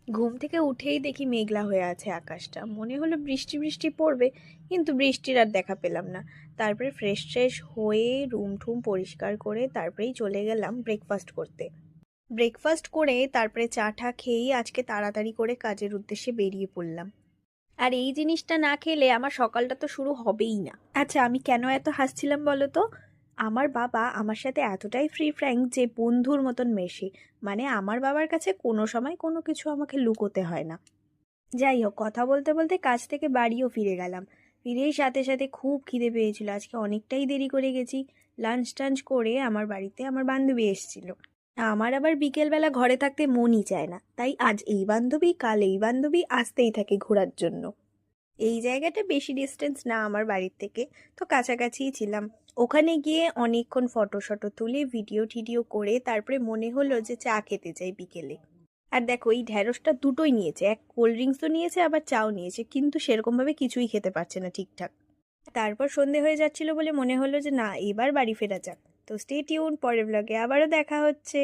ঘুম থেকে উঠেই দেখি মেঘলা হয়ে আছে আকাশটা, মনে হলো বৃষ্টি বৃষ্টি পড়বে, কিন্তু বৃষ্টির আর দেখা পেলাম না। তারপরে ফ্রেশ ট্রেশ হয়ে রুম ঠুম পরিষ্কার করে তারপরেই চলে গেলাম ব্রেকফাস্ট করতে। ব্রেকফাস্ট করে তারপরে চা টা খেয়েই আজকে তাড়াতাড়ি করে কাজের উদ্দেশ্যে বেরিয়ে পড়লাম। আর এই জিনিসটা না খেলে আমার সকালটা তো শুরু হবেই না। আচ্ছা, আমি কেন এত হাসছিলাম বলো তো? আমার বাবা আমার সাথে এতটাই ফ্রি ফ্র্যাঙ্ক যে বন্ধুর মতন মেশে। মানে আমার বাবার কাছে কোনো সময় কোনো কিছু আমাকে লুকোতে হয় না। যাই হোক, কথা বলতে বলতে কাজ থেকে বাড়িও ফিরে গেলাম। ফিরেই সাথে সাথে খুব খিদে পেয়েছিল, আজকে অনেকটাই দেরি করে গেছি। লাঞ্চ টাঞ্চ করে আমার বাড়িতে আমার বান্ধবী এসেছিল। আমার আবার বিকেলবেলা ঘরে থাকতে মনই চায় না, তাই আজ এই বান্ধবী কাল এই বান্ধবী আসতেই থাকে ঘোরার জন্য। এই জায়গাটা বেশি ডিস্টেন্স না আমার বাড়ির থেকে, তো কাছাকাছিই ছিলাম। ওখানে গিয়ে অনেকক্ষণ ফটো শটো তুলে ভিডিও টিডিও করে তারপরে মনে হলো যে চা খেতে যাই বিকেলে। আর দেখো, এই ঢ্যাঁড়সটা দুটোই নিয়েছে, এক কোল্ড ড্রিঙ্কসও নিয়েছে আবার চাও নিয়েছে, কিন্তু সেরকমভাবে কিছুই খেতে পারছে না ঠিকঠাক। তারপর সন্ধে হয়ে যাচ্ছিল বলে মনে হলো যে না, এবার বাড়ি ফেরা যাক। তো স্টে টিউন, পরের ব্লগে আবারও দেখা হচ্ছে।